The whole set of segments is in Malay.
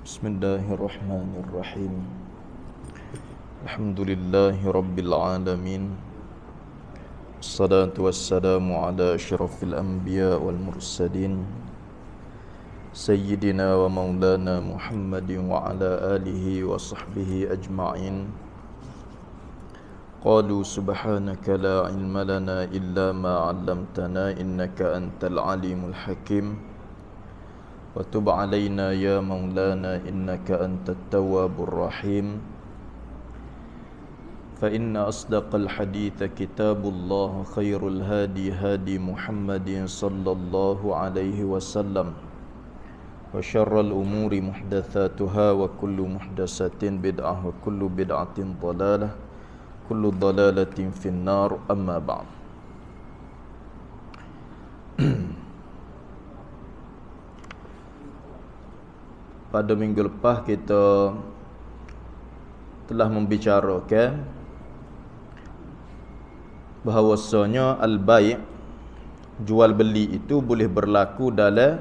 Bismillahirrahmanirrahim. Alhamdulillahi rabbil alamin. Assalatu wassalamu ala asyrafil anbiya wal mursalin Sayyidina wa maulana Muhammadin wa ala alihi wa sahbihi ajma'in. Qalu subhanaka la ilma lana illa ma 'allamtana innaka antal alimul hakim. Wa tub 'alaina ya maulana innaka antat tawwabur rahim. Fa inna asdaqal haditha kitabullah khairul hadi hadi Muhammadin sallallahu alaihi wasallam. Wa syarral umuri muhdatsatuha wa kullu muhdatsatin bid'ah wa kullu bid'atin dhalalah. Kullu dhalalatin finnar, amma ba'd. Pada minggu lepas kita telah membicarakan bahawasanya al-bai' jual beli itu boleh berlaku dalam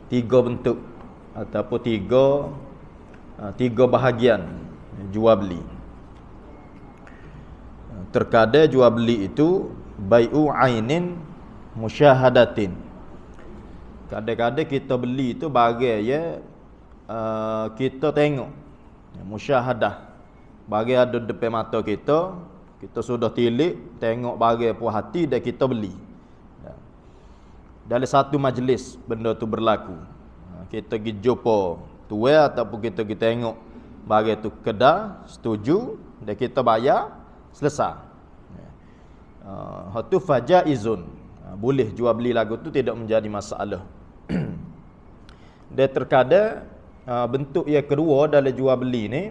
tiga bentuk ataupun tiga bahagian jual beli. Terkadang jual beli itu bai'u ainin musyahadatin. Kadang-kadang kita beli itu bagai kita tengok musyahadah, bagai ada depan mata kita, kita sudah tilik tengok bagai puas hati dan kita beli. Dalam satu majlis benda tu berlaku. Kita pergi jumpa tuan ataupun kita pergi tengok bagai tu kedai, setuju dan kita bayar, selesai. Hatu fajaizun. Boleh jual beli lagu tu, tidak menjadi masalah. Dan terkadang bentuk yang kedua dalam jual beli ni,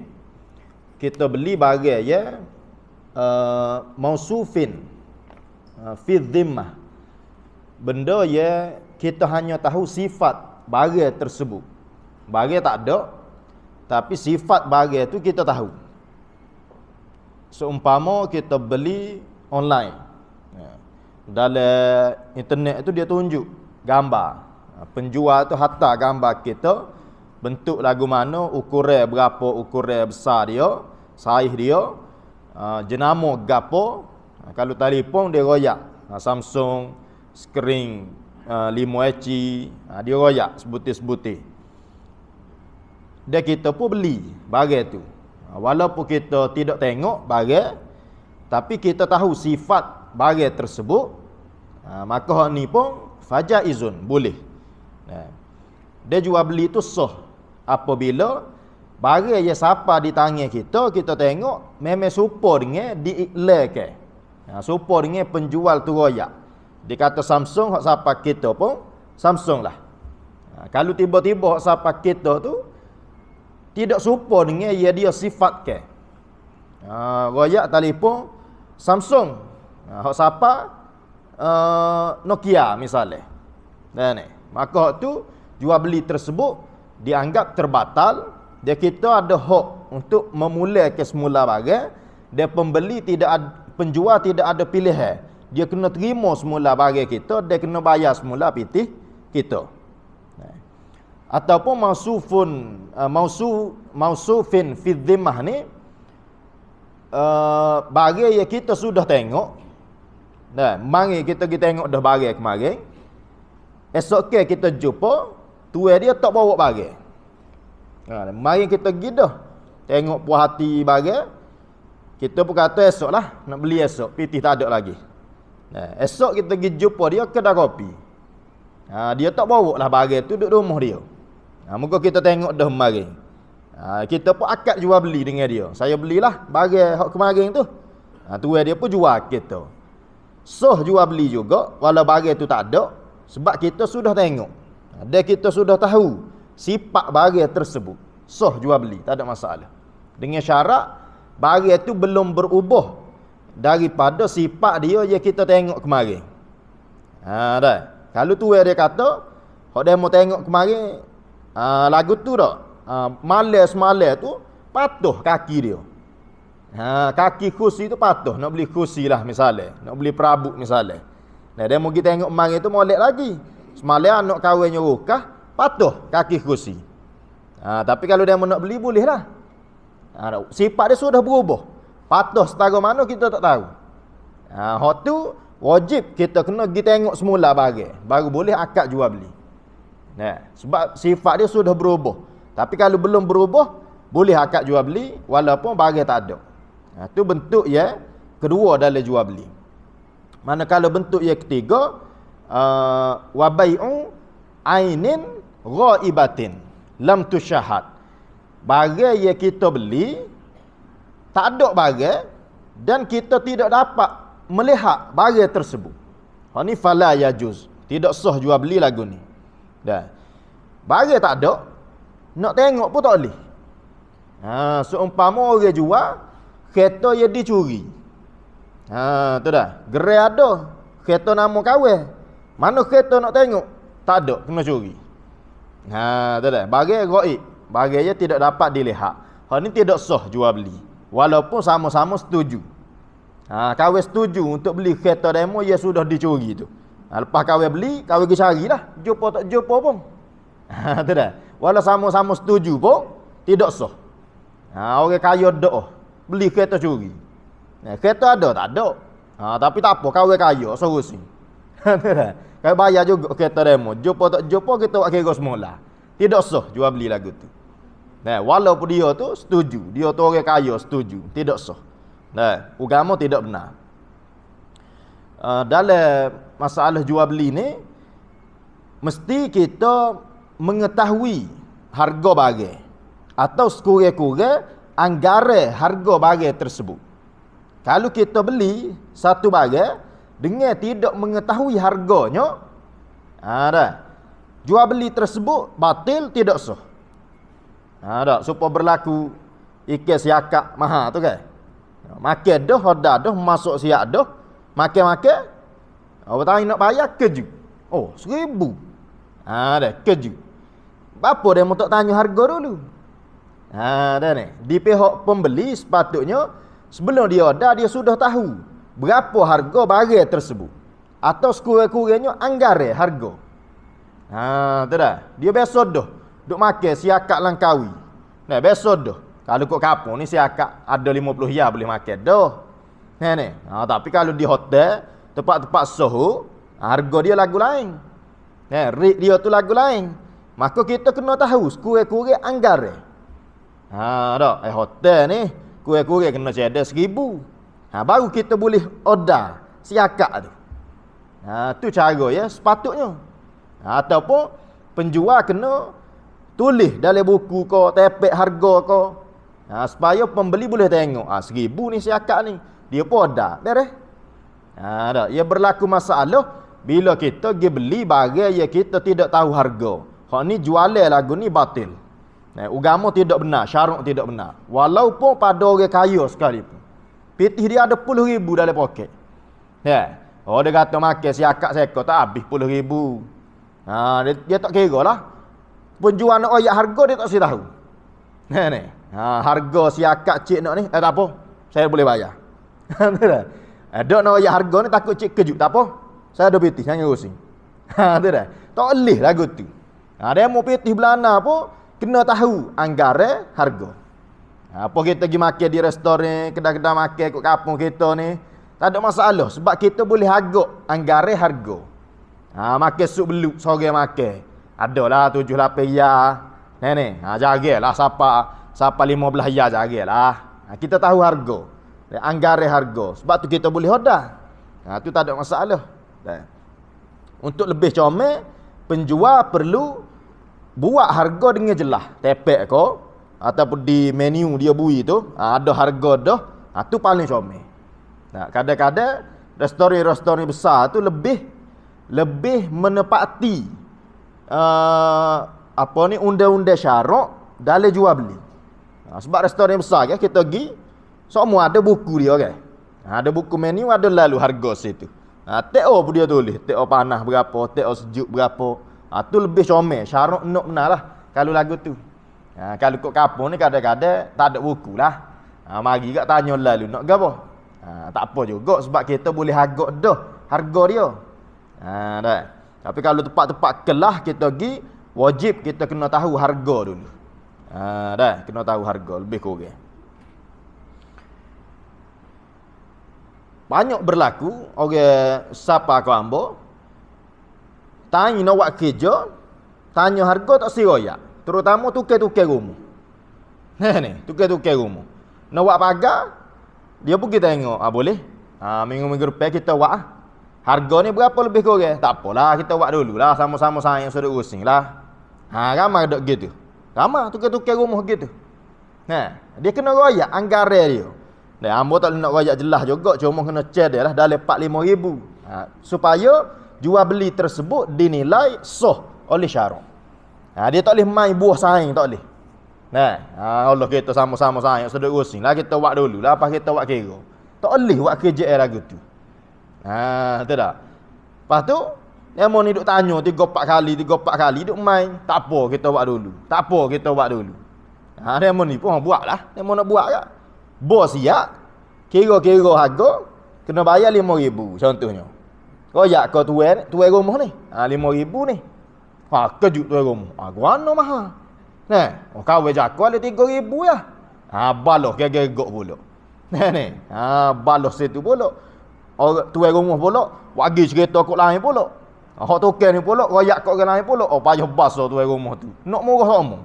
kita beli bagai mausufin fi dhimmah. Benda yang kita hanya tahu sifat barang tersebut. Barang tak ada, tapi sifat barang tu kita tahu. Seumpama kita beli online, dalam internet tu dia tunjuk gambar. Penjual tu hantar gambar kita, bentuk lagu mana, ukuran berapa, ukuran besar dia, saiz dia, jenama gapo. Kalau telefon dia royak, Samsung skrin 5 inci, dia royak sebutir-sebutir. Dan kita pun beli barang tu. Walaupun kita tidak tengok barang, tapi kita tahu sifat barang tersebut, maka hak ni pun fajaizun, boleh. Dia jual beli itu sah apabila barang yang siapa di tangan kita, kita tengok memang serupa dengan diiklankan. Serupa dengan penjual tu royak. Dia kata Samsung, hak siapa kita pun Samsung lah. Kalau tiba-tiba hak siapa kita tu tidak serupa dengan yang dia sifatkan, royak telefon Samsung, hak siapa Nokia misalnya. Maka tu jual beli tersebut dianggap terbatal. Dia kita ada hak untuk memulakan semula barang. Dia pembeli tidak ada, penjual tidak ada pilihan. Dia kena terima semula barang kita, dia kena bayar semula pitih kita. Ataupun mausufin fi dhimmah ni, barang yang kita sudah tengok. Mari kita pergi tengok dah barang kemarin. Esok kita jumpa, tuan dia tak bawa barang. Mari kita pergi dah tengok puas hati barang. Kita pun kata esok lah, nak beli esok, pitih tak ada lagi. Esok kita pergi jumpa dia kedai kopi. Dia tak bawa lah barang tu, duduk rumah dia. Muka kita tengok dah kemarin. Kita pun akad jual beli dengan dia. Saya belilah barang hak kemarin tu. Tuan dia pun jual kita. Sah jual beli juga, walau barang tu tak ada, sebab kita sudah tengok. Dan kita sudah tahu sifat barang tersebut. Sah jual beli, tak ada masalah. Dengan syarat barang tu belum berubah daripada sifat dia yang kita tengok kemarin. Dah. Kalau tuan dia kata, hak dia mau tengok kemarin, lagu tu dah, malas-malas tu patuh kaki dia. Kaki kursi tu patuh, nak beli kursi lah misalnya, nak beli perabot misalnya. Dia mau pergi tengok kemarin tu molek lagi. Semalam anak kahwinnya rukah, patuh kaki kursi. Tapi kalau dia nak beli boleh lah. Sifat dia sudah berubah. Patuh setara mana kita tak tahu. Hak tu wajib kita kena pergi tengok semula barang. Baru boleh akad jual beli. Sebab sifat dia sudah berubah. Tapi kalau belum berubah, boleh akad jual beli walaupun barang tak ada. Tu bentuk ya kedua dalam jual beli. Manakala bentuk yang ketiga, wa bai'u ainin ghaibatin lam tusyahad. Barang yang kita beli tak ada barang dan kita tidak dapat melihat barang tersebut. Ni fala yajuz. Tidak sah jual beli lagu ni. Dah. Barang tak ada, nak tengok pun tak boleh. Seumpama orang jual kereta yang dicuri. Tu dah. Gerai ada, kereta nama kawin. Mana kereta nak tengok? Tak ada, kena curi. Tu dah. Barang gaib, barang yang tidak dapat dilihat. Ni tidak sah jual beli. Walaupun sama-sama setuju. Kawin setuju untuk beli kereta demo yang sudah dicuri tu. Lepas kawin beli, kawin pergi carilah. Jumpa tak jumpa pun. Tu dah. Walau sama-sama setuju pun tidak sah. Orang kaya doa beli kereta curi. Kereta ada tak ada. Tapi tak apa, kawin kaya solusi. Kau bayar juga kereta demo. Jumpa tak jumpa kita buat kira semula. Tidak sah jual beli lagu tu. Walaupun dia tu setuju, dia tu orang kaya setuju, tidak sah. Agama tidak benar. Dalam masalah jual beli ni mesti kita mengetahui harga barang atau sekurang-kurang anggaran harga barang tersebut. Kalau kita beli satu barang dengan tidak mengetahui harganya, jual beli tersebut batil, tidak sah. Supaya berlaku ikan siakak mahal tu kan. Makan dah, hoda dah, masuk siak dah, makan-makan. Orang tahu nak bayar keju. 1,000. Dah keju. Apa dia mau tak tanya harga dulu? Dah ni. Di pihak pembeli sepatutnya sebelum dia order dia sudah tahu berapa harga barang tersebut atau sekurang-kurangnya anggaran harga. Tu dah. Dia biasa dah duk makan siakak langkawi. Biasa dah. Kalau kau kampung ni siakak ada 50 ya boleh makan dah. Ni. Tapi kalau di hotel, tempat-tempat soho, harga dia lagu lain. Rate dia tu lagu lain. Maka kita kena tahu sekurang-kurang anggaran. Hotel ni kurang-kurang kena cedera 1,000. Baru kita boleh order siakak tu. Tu cara ya sepatutnya. Ataupun penjual kena tulis dalam buku kau, tepek harga kau. Supaya pembeli boleh tengok. 1,000 ni siakak ni. Dia pun order. Beres. Ia berlaku masalah bila kita pergi beli barang yang kita tidak tahu harga. Hak ni jualan lagu ni batil. Agama tidak benar, syarak tidak benar. Walaupun pada orang kaya sekalipun. Pitih dia ada 10,000 dalam poket. Dia kata makan siakak seko tak habis 10,000. Dia tak kira lah. Penjual nak oyak harga dia tak si tahu. Ni. Harga siakak cik nak ni, tak apa. Saya boleh bayar. Dok nak oyak harga ni takut cik kejut, tak apa. Saya ada pitih, jangan rusing. Tu dah. Tak boleh lagu tu. Dia mau pitih belana pun kena tahu anggaran harga. Apa kita pergi makan di restoran, kedai-kedai makan kat kampung kita ni, tak ada masalah sebab kita boleh agak anggaran harga. Makan sup beluk sore makan. Adalah 7-8 ya. Ni. Jagalah siapa 15 ya jagalah. Kita tahu harga. Anggaran harga. Sebab tu kita boleh order. Tu tak ada masalah. Untuk lebih comel, penjual perlu buat harga dengan jelas. Tepek kau ataupun di menu dia bui tu, ada harga dah. Tu paling comel. Kadang-kadang restoran-restoran besar tu lebih menepati undang-undang syarak dalam jual beli. Sebab restoran besar kan kita pergi semua ada buku dia kan. Ada buku menu, ada lalu harga situ. TO pun dia tulis, TO panas berapa, TO sejuk berapa. Tu lebih comel, syarak nak benar lah kalau lagu tu. Kalau kat kampung ni kadang-kadang tak ada buku lah. Mari kat tanya lalu nak gapo. Tak apa juga sebab kita boleh agak dah harga dia. Dah. Tapi kalau tempat-tempat kelah kita pergi, wajib kita kena tahu harga dulu. Dah kena tahu harga lebih kurang. Banyak berlaku orang siapa kau ambo tanya nak buat kerja, tanya harga tak siroyak. Terutama tukar-tukar rumah. Ni, tukar-tukar rumah. Nak buat pagar, dia pergi tengok, boleh? Minggu-minggu depan kita buat Harga ni berapa lebih kurang? Tak apalah, kita buat dululah, sama-sama sayang sudah using lah. Ramai dok gitu. Ramai tukar-tukar rumah gitu. Dia kena royak anggaran dia. Nah, ambo tak nak royak jelas juga, cuma kena check dia lah dalam 4-5 ribu. Supaya jual beli tersebut dinilai sah oleh syarak. Dia tak boleh main buah saing, tak boleh. Allah kita sama-sama sayang sudah using lah, kita buat dululah, apa kita buat kira. Tak boleh buat kerja lagu tu. Tu dah. Lepas tu, dia mau ni duk tanya 3-4 kali duk main. Tak apa kita buat dulu. Tak apa kita buat dulu. Dia mau ni pun buat lah. Dia mau nak buat tak? Bos siap. Kira-kira harga kena bayar 5,000 contohnya. Royak kau tuan rumah ni. 5,000 ni. Kejut tuan rumah. Guana mahal. Kau jakau ada 3,000 ya. Balos gegok pula. Ni. Balos situ pula. Orang tuan rumah pula, wagi cerita kok lain pula. Hak tukar ni pula, royak kok orang lain pula. Payah basah tuan rumah tu. Nak murah sama.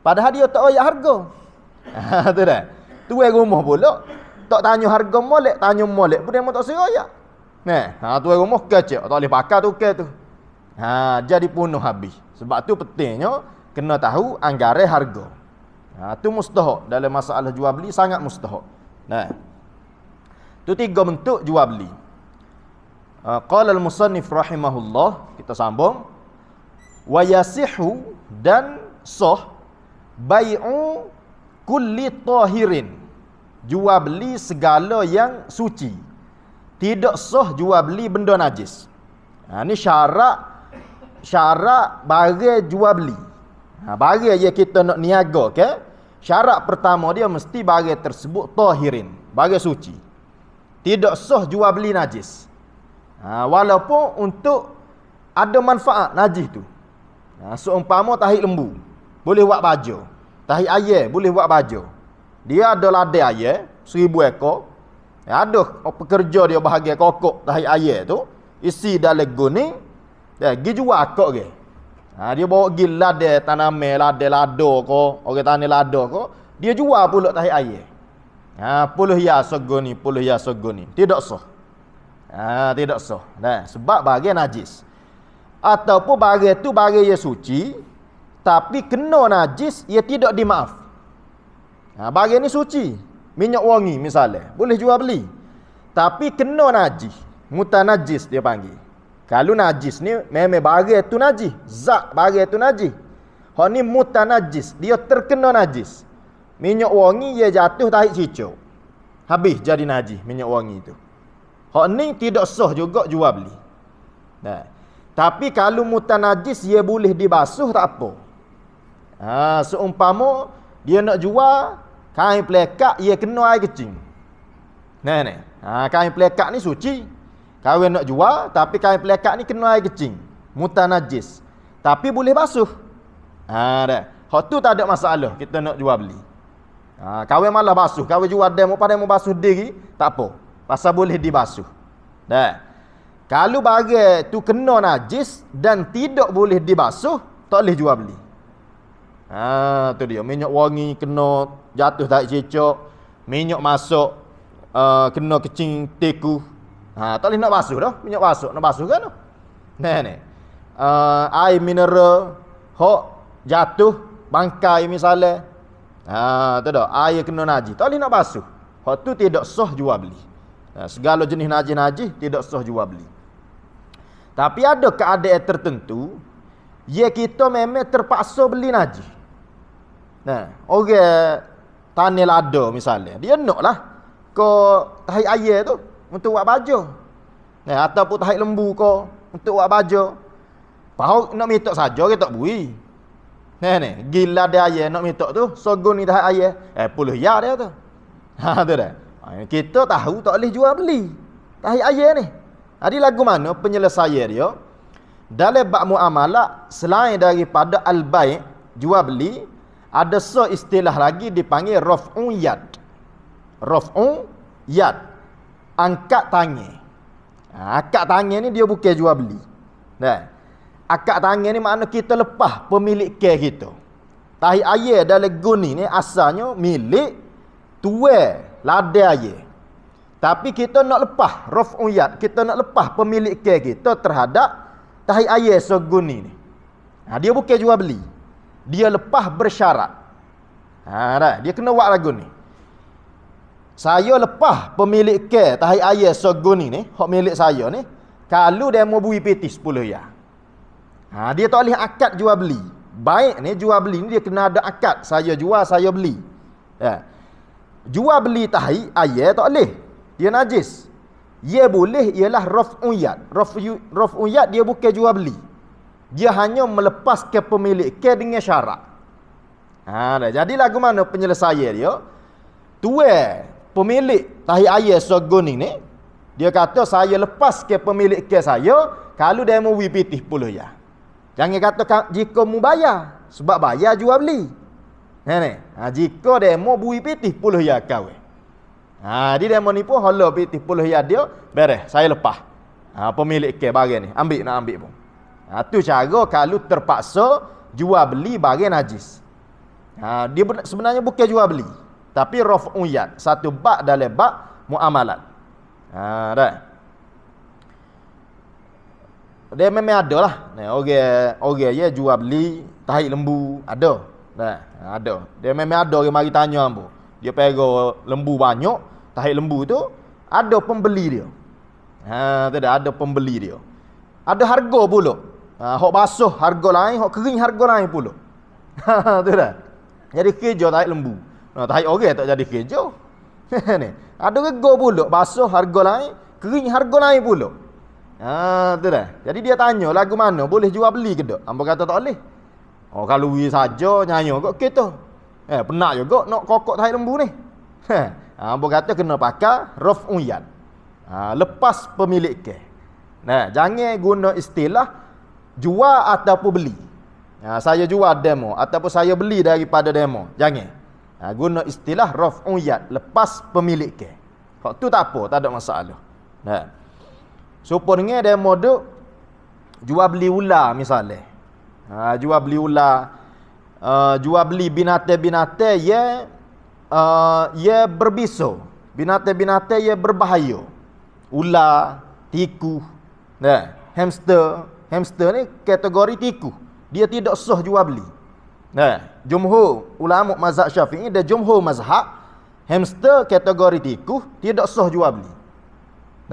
Padahal dia tak royak harga. Tu dah. Tuan rumah pula, tak tanya harga molek, tanya molek pun dia tak seroyak. Tuan rumah kecek, tak boleh pakai tukar tu. Jadi penuh habis. Sebab tu pentingnya, kena tahu anggaran harga. Tu mustahak. Dalam masalah jual beli, sangat mustahak. Tu 3 bentuk jual beli. Qala al-musannif rahimahullah, kita sambung. Wa yasihu, dan sah bai'u kulli tahirin. Jual beli segala yang suci. Tidak sah jual beli benda najis. Ni syarat barang jual beli. Barang yang kita nak niaga ke, syarat pertama dia mesti barang tersebut tahirin, barang suci. Tidak sah jual beli najis. Walaupun untuk ada manfaat najis tu. Seumpama tahi lembu, boleh buat baju. Tahi ayam, boleh buat baju. Dia ada ladai ayam, 1,000 ekor. Ada pekerja dia bahagian kokok tahi ayam tu, isi dalam guni, dia pergi jual kok ke. Dia bawa pergi ladai tanaman, ladai lado ko, orang tanah lado ko, dia jual pula tahi ayam. Puluh ya sogoni. Tidak sah. Tidak sah. Sebab bahagian najis. Ataupun bahagian tu bahagian yang suci, tapi kena najis, ia tidak dimaaf. Bahagian ni suci. Minyak wangi misalnya, boleh jual beli. Tapi kena najis. Mutanajis dia panggil. Kalau najis ni, memang bahagian tu najis. Zat bahagian tu najis. Hak ni mutanajis. Dia terkena najis. Minyak wangi ia jatuh tahi cicuk. Habis jadi najis minyak wangi tu. Hak ni tidak sah juga jual beli. Tapi kalau mutanajis ia boleh dibasuh tak apa. Seumpama dia nak jual kain pelekat ia kena air kecing. Kain pelekat ni suci. Kau nak jual tapi kain pelekat ni kena air kecing. Mutanajis. Tapi boleh basuh. Hak tu tak ada masalah kita nak jual beli. Kau malah basuh, kau jual demo pada mau basuh diri, tak apa. Pasal boleh dibasuh. Kalau bahagian tu kena najis dan tidak boleh dibasuh, tak boleh jual beli. Tu dia, minyak wangi kena jatuh tak cecok, minyak masuk kena kecing teku. Tak boleh nak basuh dah, minyak masuk nak basuh kan? Air mineral hok jatuh bangkai misalnya. Tu dah, air kena najis, tak boleh nak basuh. Hak tu tidak sah jual beli. Segala jenis najis tidak sah jual beli. Tapi ada keadaan tertentu ya kita memang terpaksa beli najis. Orang tanah lada misalnya, dia naklah ke tahi ayam tu untuk buat baju. Ataupun tahi lembu ko untuk buat baju. Pahau nak minta saja ke tak bui. Gila dia ayam nak minta tu, sogon ni dah ayam. Puluh ya dia tu. Tu dah. Kita tahu tak boleh jual beli tahi ayam ni. Ada lagu mana penyelesaian dia? Dalam bab muamalah selain daripada al-bai' jual beli, Ada istilah lagi dipanggil raf'u yad. Raf'u yad. Angkat tangan. Angkat tangan ni dia bukan jual beli. Nah. Angkat tangan ni makna kita lepas pemilik ke kita. Tahi air dalam guni ni asalnya milik tuan ladai air. Tapi kita nak lepas raf'u yad, kita nak lepas pemilik ke kita terhadap tahi air seguni ni. Dia bukan jual beli. Dia lepas bersyarat. Dah, dia kena buat lagu ni. Saya lepas pemilik ke tahi air seguni ni, hak milik saya ni, kalau dia mau bui peti 10 ya. Dia tak boleh akad jual beli. Baik ni jual beli ni dia kena ada akad. Saya jual, saya beli. Jual beli tahi air tak boleh. Dia najis. Dia boleh ialah raf'u yad. Raf'u yad dia bukan jual beli. Dia hanya melepas ke pemilik ke dengan syarat. Jadi lagu mana penyelesaian dia? Tuan pemilik tahi air segoni ni, dia kata saya lepas ke pemilik ke saya kalau dia mau wipiti 10 ya. Jangan kata jika mu bayar, sebab bayar jual beli. Jika dia mau bui piti 10 ya kawin. Dia mau nipu hala piti 10 ya dia, beres, saya lepas. Pemilik ke barang ni, nak ambil pun. Tu cara kalau terpaksa jual beli barang najis. Dia sebenarnya bukan jual beli, tapi raf'u yad, satu bab dalam bab muamalat. Dah. Dia memang ada lah. Orang ya jual beli tahi lembu ada. Ada. Dia memang ada orang mari tanya ambo. Dia pegang lembu banyak, tahi lembu tu ada pembeli dia. Ada pembeli dia. Ada harga pula. Hak basuh harga lain, hak kering harga lain pula. Tu dah. Jadi kerja tahi lembu. Tahi orang tak jadi kerja. Ni. Ada harga pula, basuh harga lain, kering harga lain pula. Tu dah. Jadi dia tanya lagu mana boleh jual beli ke tak? Hangpa kata tak boleh. Kalau we saja nyanyi kok kita. Penat juga nak kokok tahi lembu ni. Hangpa kata kena pakai raf'u yad. Lepas pemilik ke. Jangan guna istilah jual ataupun beli. Saya jual demo ataupun saya beli daripada demo. Jangan. Guna istilah raf'u yad, lepas pemilik ke. Hak tu tak apa, tak ada masalah. Supaya dia model jual beli ular misalnya. Jual beli ular, jual beli binatang-binatang ia berbisa. Binatang-binatang ia berbahaya. Ular, tikus, hamster ni kategori tikus. Dia tidak sah jual beli. Jumhur ulama mazhab Syafi'i dan jumhur mazhab hamster kategori tikus tidak sah jual beli.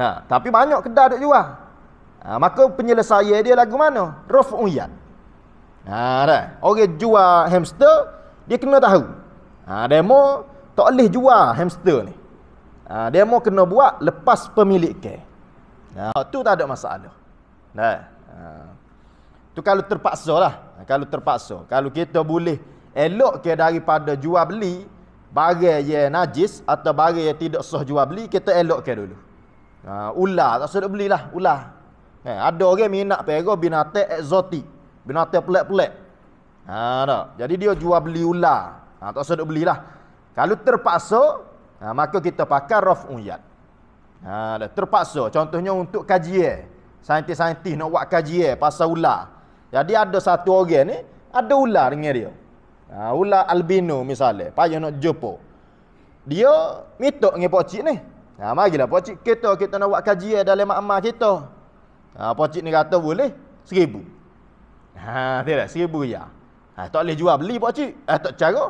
Tapi banyak kedai ada jual. Maka penyelesaian dia lagu mana? Raf'u yad. Orang jual hamster, dia kena tahu. Demo tak boleh jual hamster ni. Demo kena buat lepas pemilik ke. Tu tak ada masalah. Tu kalau terpaksa lah. Kalau terpaksa. Kalau kita boleh elok ke daripada jual beli barang yang najis atau barang yang tidak sah jual beli, kita elok ke dulu. Ular tak sedap belilah ular. Ada orang minat pergi binatang eksotik, binatang pelik-pelik. Jadi dia jual beli ular. Tak sedap belilah. Kalau terpaksa, maka kita pakai raf'u yad. Terpaksa. Contohnya untuk kajian. Saintis-saintis nak buat kajian pasal ular. Jadi ada satu orang ni ada ular dengan dia. Ular albino misalnya, payah nak jumpa. Dia minta dengan pak cik ni. Marilah pak cik, kita nak buat kajian dalam makmal kita. Pak cik ni kata boleh 1,000. Tidak 1,000 ya. Tak boleh jual beli pak cik. Tak cara.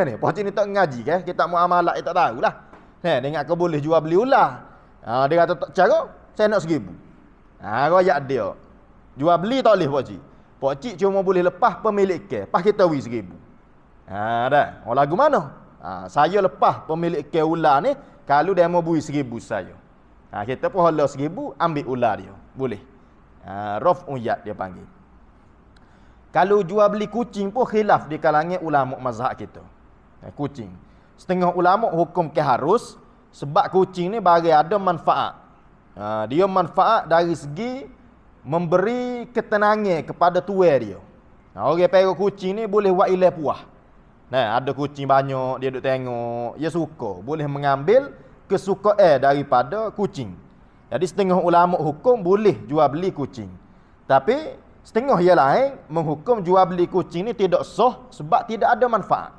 Ni pak cik ni tak ngaji ke? Kita muamalah tak tahulah. Dia ingat kau boleh jual beli ular. Dia kata tak cara, saya nak 1,000. Royak dia. Jual beli tak boleh pak cik. Pak cik cuma boleh lepas pemilik ke. Pas kita wi 1,000. Dah. Lagu mana? Saya lepas pemilik ke ular ni kalau dia mau bui 1,000 saya. Kita pun hala 1,000 ambil ular dia. Boleh. Raf'u yad dia panggil. Kalau jual beli kucing pun khilaf di kalangan ulama mazhab kita. Kucing. Setengah ulama hukum ke harus sebab kucing ni bagi ada manfaat. Dia manfaat dari segi memberi ketenangan kepada tuan dia. Orang pegang kucing ni boleh buat ilah puah. Nah, ada kucing banyak, dia duk tengok, dia suka. Boleh mengambil kesukaan daripada kucing. Jadi setengah ulama hukum boleh jual beli kucing. Tapi setengah yang lain menghukum jual beli kucing ni tidak sah sebab tidak ada manfaat.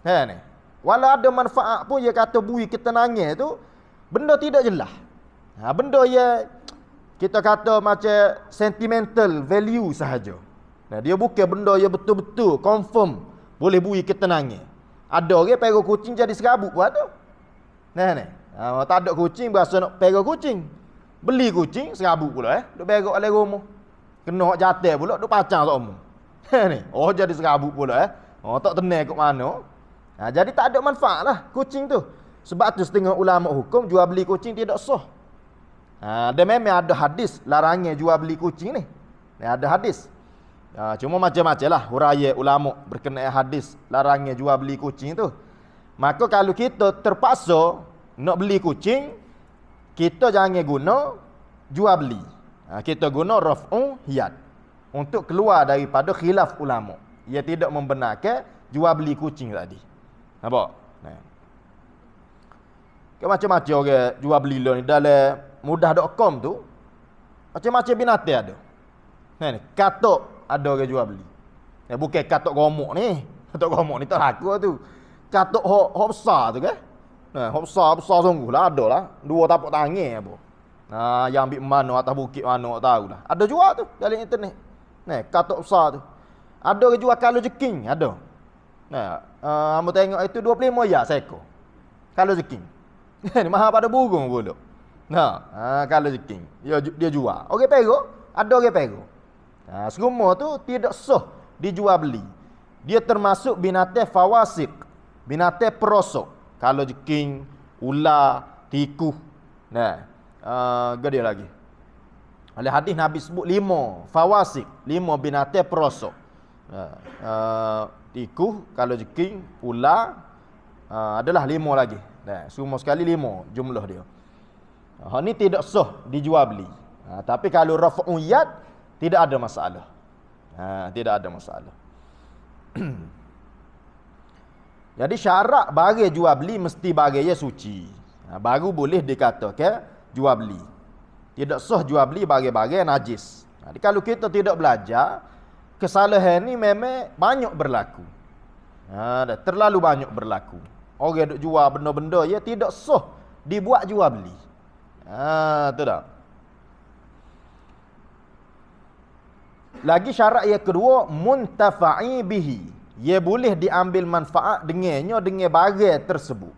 Ni. Walau ada manfaat pun dia kata bui ketenangan tu benda tidak jelas. Benda yang kita kata macam sentimental value sahaja. Nah, dia bukan benda yang betul-betul confirm boleh bui ketenangan. Ada orang pergi kucing jadi serabut pun ada. Ni. Tak ada kucing berasa nak pergi kucing. Beli kucing serabut pula duk berak oleh rumah. Kena hak jatuh pula duk pacang sokmu. Ni. Oh jadi serabut pula tak tenang kat mana. Jadi tak ada manfaat lah kucing tu. Sebab tu setengah ulama hukum jual beli kucing tidak sah. Dan memang ada hadis larangan jual beli kucing ni. Ada hadis. Cuma macam-macam lah huraya ulama berkenaan hadis larangan jual beli kucing tu. Maka kalau kita terpaksa nak beli kucing, kita jangan guna jual beli. Kita guna raf'u hiyad untuk keluar daripada khilaf ulama. Ia tidak membenarkan jual beli kucing tadi. Nampak? Macam-macam orang jual beli lo ni dalam mudah.com tu macam-macam binatang ada. Ni katok ada orang jual beli. Bukan katok gomok ni. Katok gomok ni tak laku tu. Katok hok besar tu kan. Hok besar sungguh lah ada lah. 2 tapak tangan apa. Yang ambil mana atas bukit mana tak tahulah. Ada jual tu dalam internet. Katok besar tu. Ada orang jual kalau jeking ada. Hamba tengok itu 25 ya seekor. Kalau jeking. Ni mahal pada burung pula. Kalau jeking. Dia jual. Orang perok, ada orang perok. Semua tu tidak sah dijual beli. Dia termasuk binatang fawasik, binatang perosok. Kalau jeking, ular, tikus. Gede lagi. Oleh hadis Nabi sebut 5 fawasik, 5 binatang perosok. Tikus, kalau jeking, ular, adalah 5 lagi. Semua sekali 5 jumlah dia. Ni tidak sah dijual beli. Tapi kalau raf'u yad tidak ada masalah. Tidak ada masalah. Jadi syarat barang jual beli mesti barang yang suci. Baru boleh dikatakan jual beli. Tidak sah jual beli barang-barang najis. Jadi kalau kita tidak belajar, kesalahan ni memang banyak berlaku. Terlalu banyak berlaku. Orang duk jual benda-benda yang tidak sah dibuat jual beli. Tu dah. Lagi syarat yang kedua, muntafa'i bihi. Ia boleh diambil manfaat dengannya dengan barang tersebut.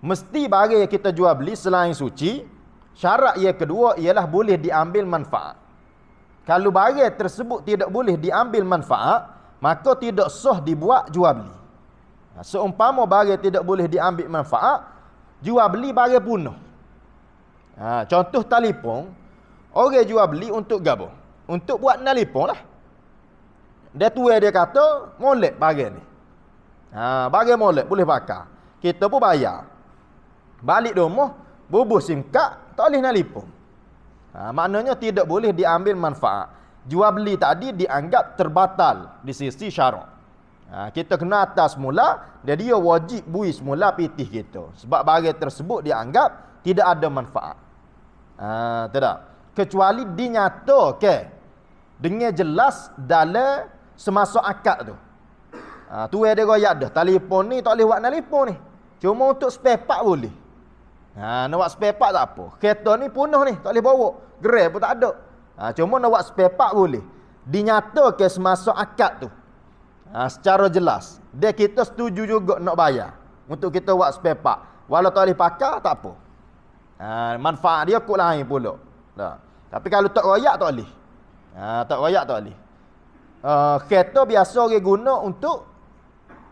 Mesti barang yang kita jual beli selain suci, syarat yang kedua ialah boleh diambil manfaat. Kalau barang tersebut tidak boleh diambil manfaat, maka tidak sah dibuat jual beli. Seumpama barang tidak boleh diambil manfaat, jual beli barang punah. Contoh telefon, orang jual beli untuk gapo? Untuk buat telefon lah. Dia tua dia kata, molek barang ni. Barang molek boleh pakai. Kita pun bayar. Balik rumah, bubuh SIM card, tak boleh telefon. Maknanya tidak boleh diambil manfaat. Jual beli tadi dianggap terbatal di sisi syarak. Kita kena atas semula, dia wajib bui semula pitih kita. Sebab barang tersebut dianggap tidak ada manfaat. Tidak. Kecuali dinyatakan dengan jelas dalam semasa akad tu. Tu dia royak dah. Telefon ni tak boleh buat telefon ni. Cuma untuk spare part boleh. Nak buat spare part tak apa. Kereta ni punah ni, tak boleh bawa. Gerai pun tak ada. Cuma nak buat spare part boleh. Dinyatakan semasa akad tu. Secara jelas. Dia kita setuju juga nak bayar. Untuk kita buat spare part. Walau tak boleh pakai, tak apa. Manfaat dia kot lain pula. Tapi kalau tak royak, tak boleh. Tak royak, tak boleh. Kereta biasa orang guna untuk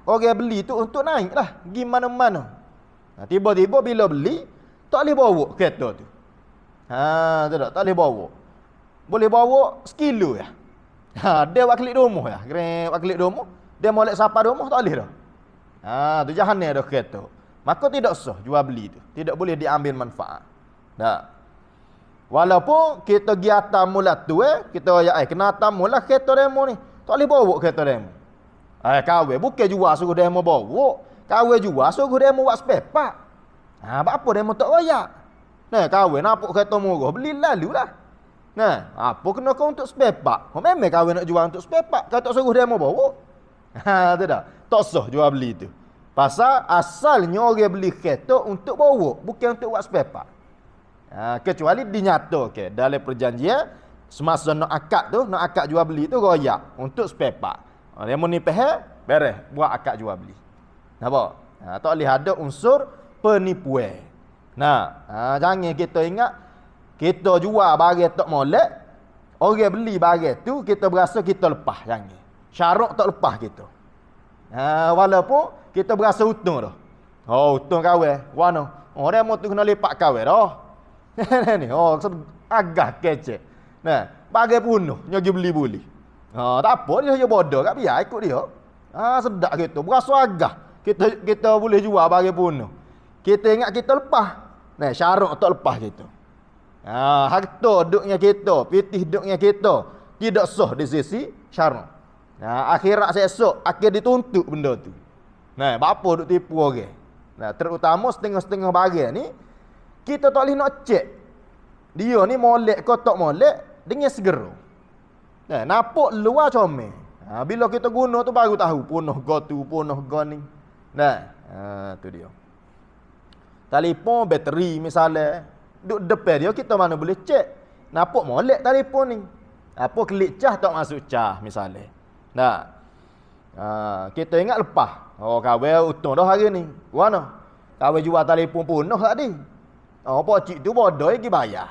orang beli tu untuk naik lah. Pergi mana-mana. Tiba-tiba bila beli, tak boleh bawa kereta tu. Tak boleh bawa. Boleh bawa sekilo ya. Dia buat klik rumah ya. Kira buat klik rumah. Dia molek sapa rumah, tak boleh dah. Tu jahanam dah kereta. Maka tidak sah jual beli tu. Tidak boleh diambil manfaat. Walaupun kita pergi atas mulat tu kita royak kena atas mulat kereta demo ni. Tak boleh bawa kereta demo. Kawin bukan jual suruh demo bawa. Kawin jual suruh demo buat spare part. Apa demo tak royak? Nah, kawin apa kereta murah, beli lalu lah. Nah, apa kena kau untuk spare part? Memang kawin nak jual untuk spare part, kau tak suruh demo bawa. Tu dah. Tak sah jual beli tu. Pasal asalnya orang beli kereta untuk bawa, bukan untuk buat spare part. Kecuali dinyatakan dalam perjanjian semasa nak akad jual beli tu royak untuk spare part. Dia mau ni beres buat akad jual beli. Nampak? Tak boleh ada unsur penipuan. Jangan kita ingat kita jual barang tak molek, orang beli barang tu kita berasa kita lepas. Jangan. Syarat tak lepas kita. Walaupun kita berasa untung dah. Untung kawin. Wano. Dia mau tu kena lipat kawin dah. Ni, agak kecek. Bagai punuh, nyagi beli-beli. Tak apa, dia saja bodoh kat biar ikut dia. Sedap gitu. Berasa agak. Kita boleh jual bagai punuh. Kita ingat kita lepas. Syarat tak lepas kita. Harta duknya kita, pitih duknya kita. Tidak sah di sisi syarat. Akhirat esok akan dituntut benda tu. Apa duk tipu orang? Terutama setengah-setengah barang ni, kita tak boleh nak cek. Dia ni molek ke tak molek dengan segera. Nampak luar comel. Bila kita guna tu baru tahu punuh go tu, punuh go ni. Tu dia. Telefon bateri misalnya duk depan dia kita mana boleh cek. Nampak molek telefon ni. Apa klik cah tak masuk cah misalnya. Kita ingat lepas. Kawin untung dah hari ni. Mana? Kawin jual telefon punuh tadi. Pocik tu bodoh pergi bayar.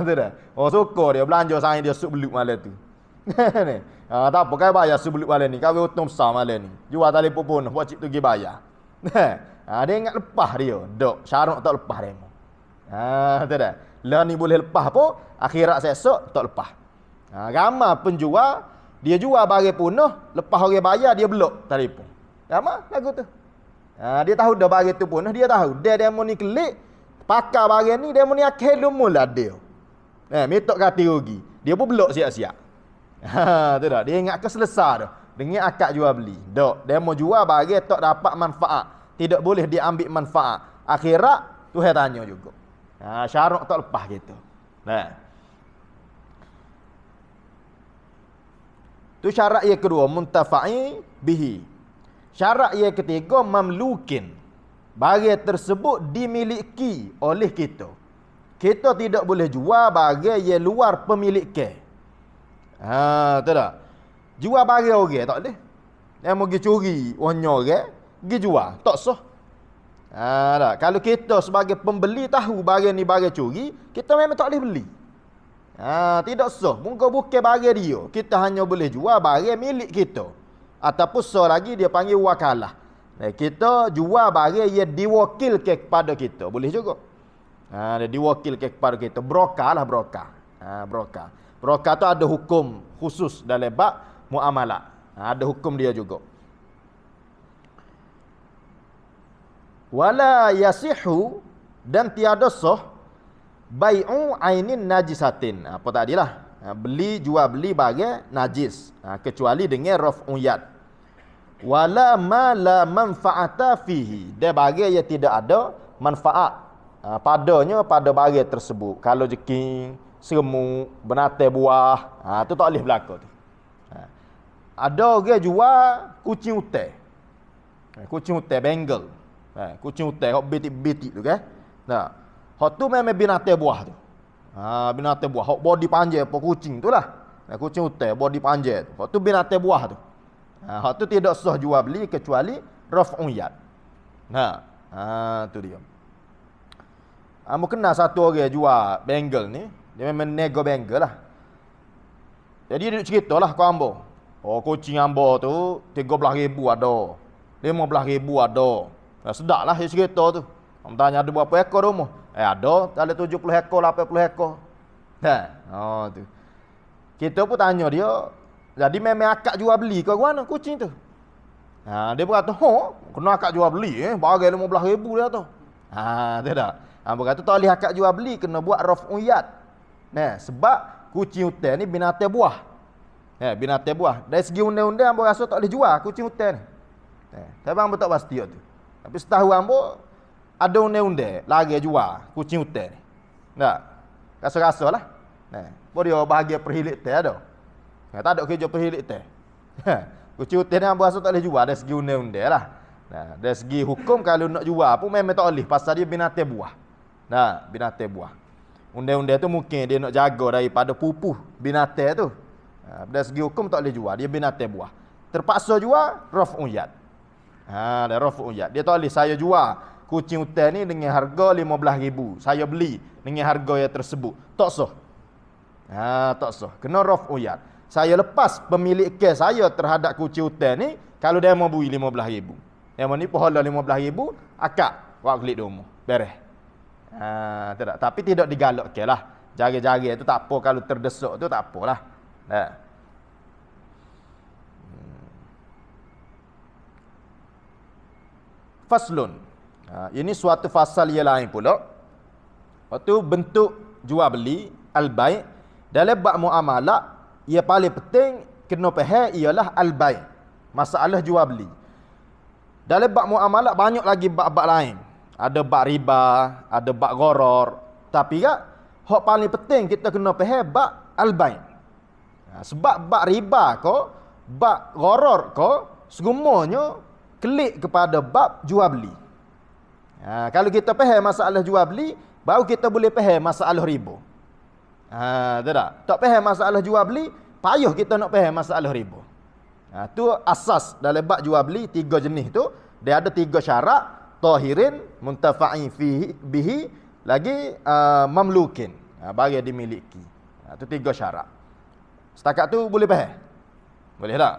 Tu dah. Suka dia belanja sayang dia suk beluk malam tu. Tak apa kau bayar suk beluk malam ni. Kawin untung besar malam ni. Jual telefon punuh pocik tu pergi bayar. Dia ingat lepas dia. Dok, syarat tak lepas dia. Tu dah. Lah ni boleh lepas pun akhirat esok tak lepas. Ramai penjual dia jual barang punuh, lepas orang bayar dia blok telefon. Ramai lagu tu. Dia tahu dah barang tu punuh, dia tahu. Dia mau ni klik pakai barang ni, dia mau ni akhir lumula dia. Minta ganti rugi. Dia pun blok siap-siap. Tu dah. Dia ingat ke selesai dah dengan akad jual beli. Dok, dia mau jual barang tak dapat manfaat. Tidak boleh dia ambil manfaat. Akhirat Tuhan tanya juga. Syarat tak lepas gitu. Tu syarat yang kedua, muntafa'i bihi. Syarat yang ketiga, mamlukin. Barang tersebut dimiliki oleh kita. Kita tidak boleh jual barang yang luar pemilikan. Tu tak? Jual barang orang tak boleh. Yang mau pergi curi, orang orang, pergi jual, tak sah. Tak. Kalau kita sebagai pembeli tahu barang ni barang curi, kita memang tak boleh beli. Tidak sah. Bukan barang dia. Kita hanya boleh jual barang milik kita. Ataupun sah lagi dia panggil wakalah. Kita jual barang yang diwakilkan kepada kita. Boleh juga. Dia diwakilkan kepada kita. Broker lah broker. Broker. Broker tu ada hukum khusus dalam bab muamalah. Ada hukum dia juga. Wala yasihu dan tiada sah bai'u ainin najisatin. Apa tadilah? Jual beli barang najis. Kecuali dengan raf'un yad. Wala ma la manfa'ata fihi. Dia barang yang tidak ada manfaat padanya pada barang tersebut. Kalau jeking, seremuk, benatai buah, tu tak boleh berlaku tu. Ada orang jual kucing hutan. Kucing hutan Bengal. Kucing hutan hok betik-betik tu kan. Hok tu memang binatang buah tu. Binatang buah hok body panjang apa kucing tu lah. Kucing hutan body panjang tu. Hok tu binatang buah tu. Hok tu tidak sah jual beli kecuali raf'un yad. Tu dia. Kamu kenal satu orang jual Bengal ni, dia memang nego Bengal lah. Jadi dia cerita lah ke ambo. Kucing ambo tu 13,000 ada. 15,000 ada. Sedap lah dia cerita tu. Orang tanya ada berapa ekor rumah? Ada dalam 70 ekor, 80 ekor. Tu. Kita pun tanya dia, jadi memang akad jual beli ke mana kucing tu? Dia berkata, kena akad jual beli bagai 15,000 dia tu. Tu dah. Berkata tak boleh akad jual beli, kena buat raf'un yad. Sebab kucing hutan ni binatang buah. Binatang buah. Dari segi undang-undang ambo rasa tak boleh jual kucing hutan ni. Tapi ambo tak pasti tu. Tapi setahu ambo ada undang-undang lagi jual kucing hutan ni. Tak. Rasa-rasa lah. Boleh dia bahagia perhilik teh ada. Tak ada kerja perhilik teh. Kucing hutan ni ambo rasa tak boleh jual dari segi undang-undang lah. Dari segi hukum kalau nak jual pun memang tak boleh pasal dia binatang buah. Binatang buah. Undang-undang tu mungkin dia nak jaga daripada pupuh binatang tu. Dari segi hukum tak boleh jual, dia binatang buah. Terpaksa jual raf'un yad. Dah raf'un yad. Dia tak boleh saya jual kucing hutan ni dengan harga 15,000. Saya beli dengan harga yang tersebut. Tak sah. Tak sah. Kena raf'un yad. Saya lepas pemilikan saya terhadap kucing hutan ni kalau dia mau bui 15,000. Yang ni pahala 15,000 akak wak klik rumah. Beres. Tidak. Tapi tidak digalakkan lah. Jari-jari itu tak apa kalau terdesak tu tak apalah. Faslun. Ini suatu fasal yang lain pula. Waktu bentuk jual beli al-bai' dalam bab muamalah yang paling penting kena faham ialah al-bai'. Masalah jual beli. Dalam bab muamalah banyak lagi bab-bab lain. Ada bab riba, ada bab gharar. Tapi hak paling penting kita kena faham bab al-bai'. Sebab bab riba ko, bab gharar ko, semuanya klik kepada bab jual beli. Kalau kita faham masalah jual beli, baru kita boleh faham masalah riba. Tak? Tak faham masalah jual beli, payah kita nak faham masalah riba. Tu asas dalam bab jual beli 3 jenis tu, dia ada 3 syarat, tahirin, muntafa'in fihi bihi, lagi mamlukin, bagi dimiliki. Tu 3 syarat. Setakat tu boleh faham? Boleh tak?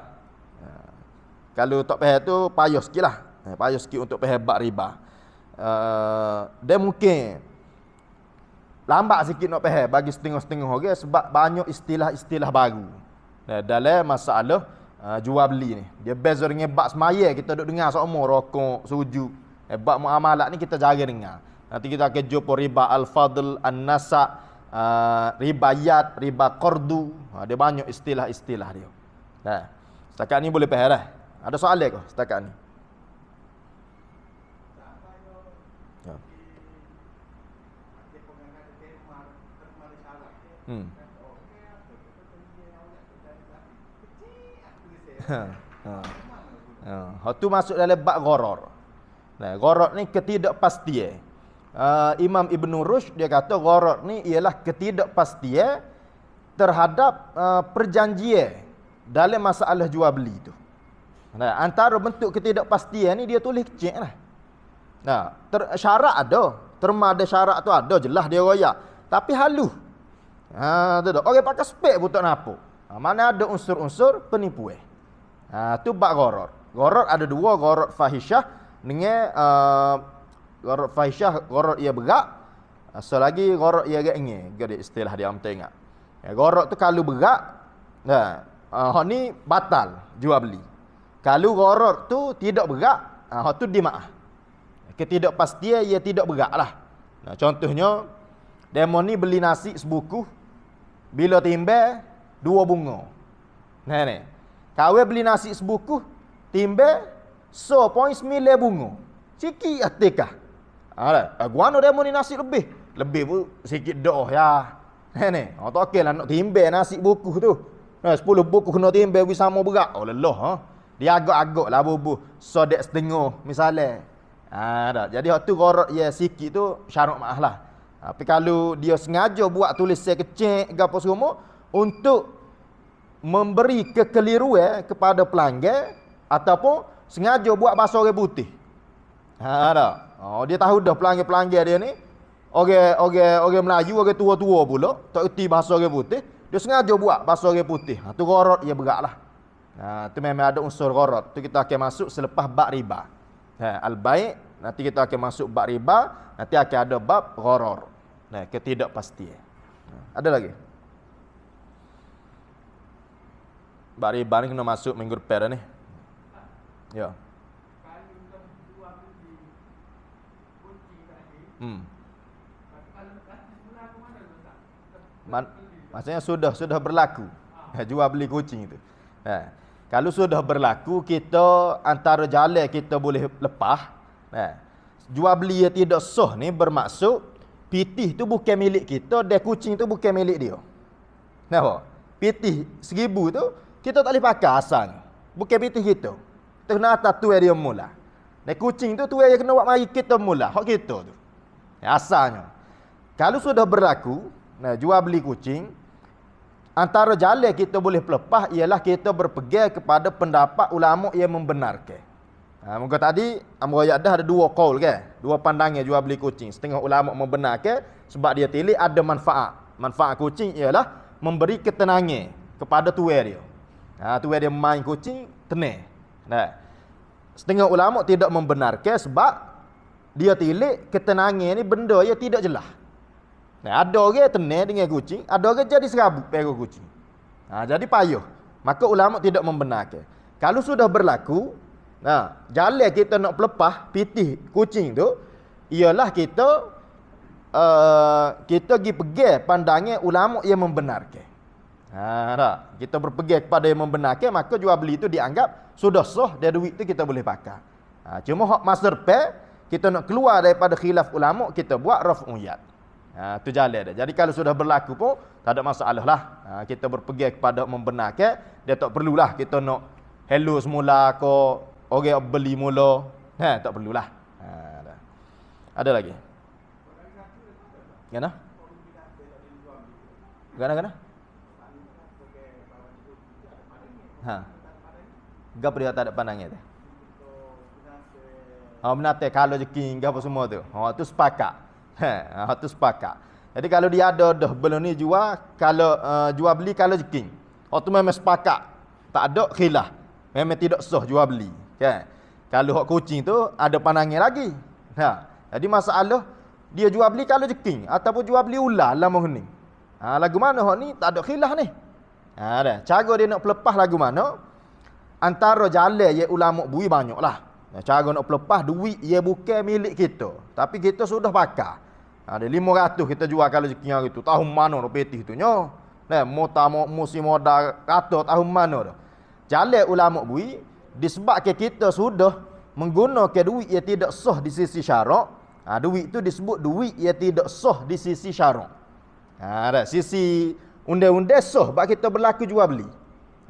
Kalau tak faham tu payah sikit lah. Payah sikit untuk faham bab riba. Dia mungkin lambat sikit nak faham bagi setengah-setengah orang sebab banyak istilah-istilah baru dalam masalah jual beli ni. Dia beza dengan bab semaya kita duk dengar semua rokok, sujud. Bab muamalat ni kita jarang dengar. Nanti kita akan jumpa riba al-fadl, an-nasa', riba yad, riba qardu. Dia banyak istilah-istilah dia. Setakat ni boleh faham dah. Ada soalan ke setakat ni? Tu masuk dalam bab gharar. Gharar ni ketidakpastian. Imam Ibn Rushd dia kata gharar ni ialah ketidakpastian terhadap perjanjian dalam masalah jual beli tu. Antara bentuk ketidakpastian ni dia tulis kecil lah. Syarat ada, terma ada syarat tu ada, jelas dia royak. Tapi halus. Orang pakai spek pun tak nampak. Mana ada unsur-unsur penipuan. Tu bab gharar. Gharar ada 2, gharar fahisyah dengan gharar fahisyah, gharar ia berat. Selagi gharar ia ringan, gede istilah dia am tengok. Gharar tu kalau berat, hak ni batal jual beli. Kalau gharar tu tidak berat, hak tu dimaaf. Ketidakpastian ia tidak berat lah. Contohnya demo ni beli nasi sebuku, bila timbang 2 bunga. Ni. Kawan beli nasi sebuku, timbang 0.9 bunga. Sikit atikah. Guano demo ni nasi lebih. Lebih pun sikit doh ya. Ni. Tak okeylah nak timbang nasi buku tu. 10 buku kena timbang wi sama berat. Lelah Dia agak-agak lah bubuh. Sodek setengah misalnya. Jadi hak tu gharar ya sikit tu syarat maaf lah. Tapi kalau dia sengaja buat tulisan kecil gapo semua untuk memberi kekeliruan kepada pelanggan ataupun sengaja buat bahasa orang putih. Dia tahu dah pelanggan-pelanggan dia ni orang Melayu, orang tua-tua pula, tak erti bahasa orang putih, dia sengaja buat bahasa orang putih. Tu gharar ia beratlah. Tu memang ada unsur gharar. Tu kita akan masuk selepas bab riba. Al-bai', nanti kita akan masuk bab riba, nanti akan ada bab gharar. Ketidakpastian. Ada lagi? Bab riba ni kena masuk minggu depan dah ni. Ya. Maksudnya sudah berlaku. Jual beli kucing tu. Kalau sudah berlaku, kita antara jalan kita boleh lepas. Jual beli yang tidak sah ni bermaksud pitih tu bukan milik kita dan kucing tu bukan milik dia. Nampak? Pitih 1,000 tu kita tak boleh pakai asalnya. Bukan pitih kita. Kita kena atas tu dia mula. Dan kucing tu yang kena buat mari kita mula. Hak kita tu. Asalnya. Kalau sudah berlaku, jual beli kucing, antara jalan kita boleh pelepah ialah kita berpegang kepada pendapat ulama yang membenarkan. Muka tadi Amr Yadah ada 2 qaul kan? 2 pandangan jual beli kucing. Setengah ulama membenarkan sebab dia tilik ada manfaat. Manfaat kucing ialah memberi ketenangan kepada tuan dia. Tuan dia main kucing tenang. Setengah ulama tidak membenarkan sebab dia tilik ketenangan ni benda yang tidak jelas. Ada orang tenang dengan kucing, ada orang jadi serabut pergi kucing. Jadi payah. Maka ulama tidak membenarkan. Kalau sudah berlaku, jalan kita nak pelepah pitih kucing tu ialah kita pergi pegang pandangan ulama yang membenarkan. Kita berpegang kepada yang membenarkan, maka jual beli itu dianggap sudah sah dan duit tu kita boleh pakai. Cuma hak masa depan kita nak keluar daripada khilaf ulama, kita buat raf'u yad. Tu jalan dia. Jadi kalau sudah berlaku pun tak ada masalah lah. Kita berpegang kepada membenarkan, dia tak perlulah kita nak hello semula ke orang beli mula. Tak perlulah. Ada lagi? Gana? Gana? Gapa dia tak ada pandangnya tu? Menate kalau jeking apa semua tu. Tu sepakat. Tu sepakat. Jadi kalau dia ada dah belum ni jual, kalau jual beli kalau jeking. Tu memang sepakat. Tak ada khilaf. Memang tidak sah jual beli. Kan? Kalau hak kucing tu ada pandangan lagi. Jadi masalah dia jual beli kalau jeking ataupun jual beli ular lama hening. Lagu mana hak ni tak ada khilaf ni. Dah. Cara dia nak pelepah lagu mana? Antara jalan ye ulama bui banyaklah. Cara nak pelepah duit ia bukan milik kita, tapi kita sudah pakai. Ada 500 kita jual kalau jeking hari tu. Tahun mana dah petih tu nya? Musim modal kata tahun mana dah. Jalan ulama bui disebabkan kita sudah menggunakan duit yang tidak sah di sisi syarak. Duit tu disebut duit yang tidak sah di sisi syarak. Sisi undang-undang sah sebab kita berlaku jual beli.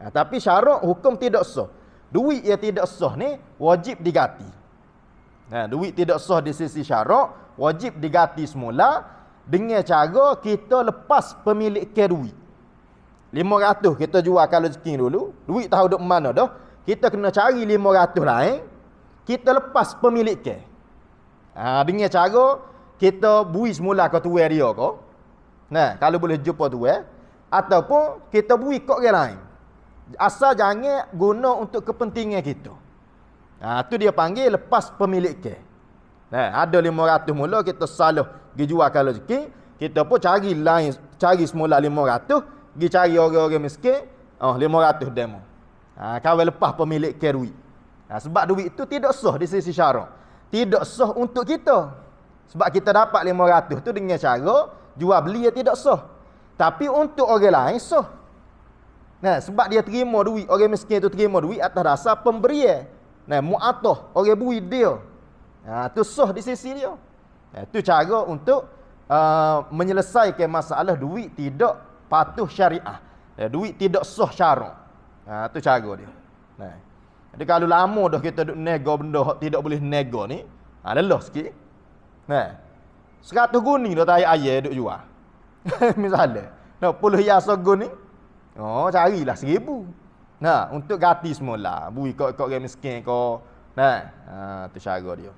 Tapi syarak hukum tidak sah. Duit yang tidak sah ni wajib diganti. Duit tidak sah di sisi syarak wajib diganti semula dengan cara kita lepas pemilikan duit. 500 kita jual kalau jeking dulu, duit tahu duk mana dah, kita kena cari 500 lain, kita lepas pemilikan. Dengan cara kita bui semula ke tuan dia ke. Kalau boleh jumpa tuan ataupun kita bui kat orang lain. Asal jangan guna untuk kepentingan kita. Tu dia panggil lepas pemilikan. Ada 500 mula kita salah pergi jual kalau jeking, kita pun cari lain, cari semula 500, pergi cari orang-orang miskin, 500 demo. Kawal lepas pemilikan duit. Sebab duit itu tidak sah di sisi syarak. Tidak sah untuk kita. Sebab kita dapat 500 tu dengan cara jual beli yang tidak sah. Tapi untuk orang lain sah. Sebab dia terima duit, orang miskin tu terima duit atas dasar pemberian. Mu'atah, orang bui dia. Tu sah di sisi dia. Itu cara untuk menyelesaikan masalah duit tidak patuh syariah. Duit tidak sah syarak. Tu cara dia. Jadi kalau lama dah kita duk nego benda tidak boleh nego ni, lelah sikit. 100 guning dah tarik ayam duk jual. Misalnya, nak 10 hiasan guning, carilah 1,000. Untuk ganti semula. Bui kat orang miskin kau. Tu cara dia.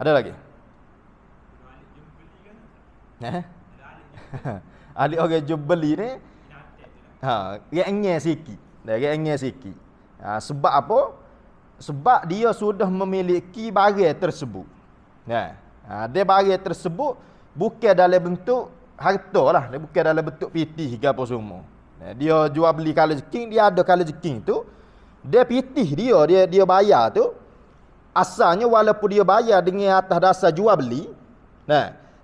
Ada lagi? Ahli orang jumbeli ni reengnya sikit. Reengnya sikit. Sebab apa? Sebab dia sudah memiliki barang tersebut. Dia barang tersebut bukan dalam bentuk harta lah, dia bukan dalam bentuk pitih ke apa semua. Dia jual beli kalau jeking, dia ada kalau jeking tu, dia pitih dia bayar tu asalnya walaupun dia bayar dengan atas dasar jual beli.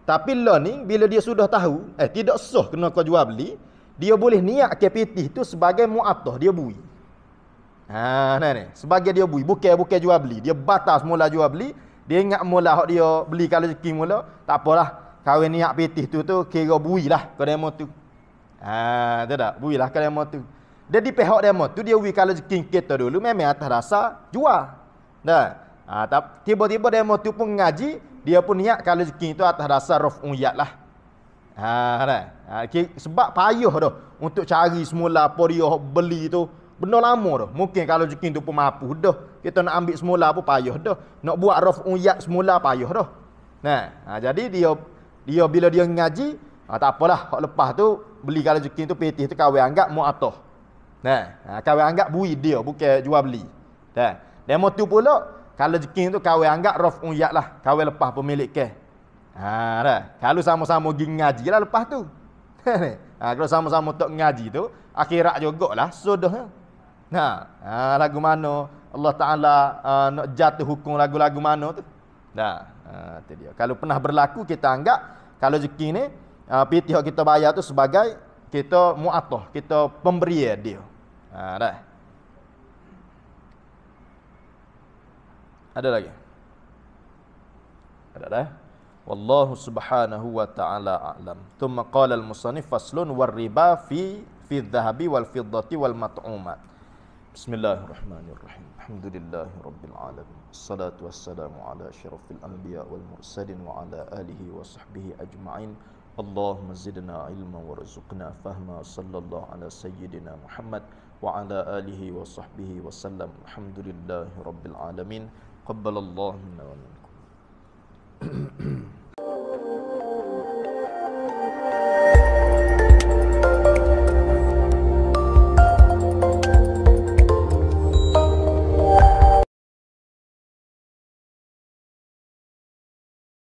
Tapi lah ni bila dia sudah tahu tidak sah kena kau jual beli, dia boleh niat ke pitih tu sebagai mu'attah, dia bui. Ha, nah ni, sebagai dia bui, bukan jual beli. Dia batas mula jual beli, dia ingat mula hak dia beli kalau rezeki mula, tak apalah. Kahwin niat pitih tu kira bui lah ke demo tu. Ha, tak? Bui lah ke demo tu. Dia di pihak demo tu dia bui kalau rezeki kita dulu memang atas rasa jual. Dah. Ha, tiba-tiba demo tu pun ngaji, dia pun niat kalau rezeki tu atas rasa raf'un yad lah. Ha, dah. Ha, sebab payah dah untuk cari semula apa dia beli tu. Benda lama dah. Mungkin kalau rezeki tu pun mampu dah. Kita nak ambil semula pun payah dah. Nak buat raf'un yad semula payah dah. Nah, jadi dia bila dia ngaji, tak apalah, hak lepas tu beli kalau rezeki tu pitih tu kawin anggap mu'attah. Nah, kawin anggap bui dia, bukan jual beli. Dah. Demo tu pula kalau rezeki tu kawin anggap raf'un yad lah, kawin lepas pemilik ke. Ha dah. Kalau sama-sama pergi ngaji lah lepas tu. Kalau sama-sama tak ngaji tu, akhirat jugalah sudah. Nah, lagu mana Allah Taala nak jatuh hukum lagu-lagu mana tu. Dah. Itu dia. Kalau pernah berlaku kita anggap kalau rezeki ni pitih kita bayar tu sebagai kita mu'attah, kita pemberi dia. Dah. Ada lagi? Ada dah? Wallahu subhanahu wa ta'ala a'lam. Thumma qala al-musannif faslun war-riba fi adh-dhahabi wal-fiddati wal-mat'umat. Bismillahirrahmanirrahim. Alhamdulillahi rabbil alamin. Assalatu wassalamu ala asyrafil anbiya wal mursalin wa ala alihi wa sahbihi ajma'in. Allahumma zidna ilma warzuqna fahma. Sallallahu ala sayyidina Muhammad wa ala alihi wa sahbihi wa sallam. Alhamdulillahi rabbil alamin. Qabbalallahu minna wa minkum.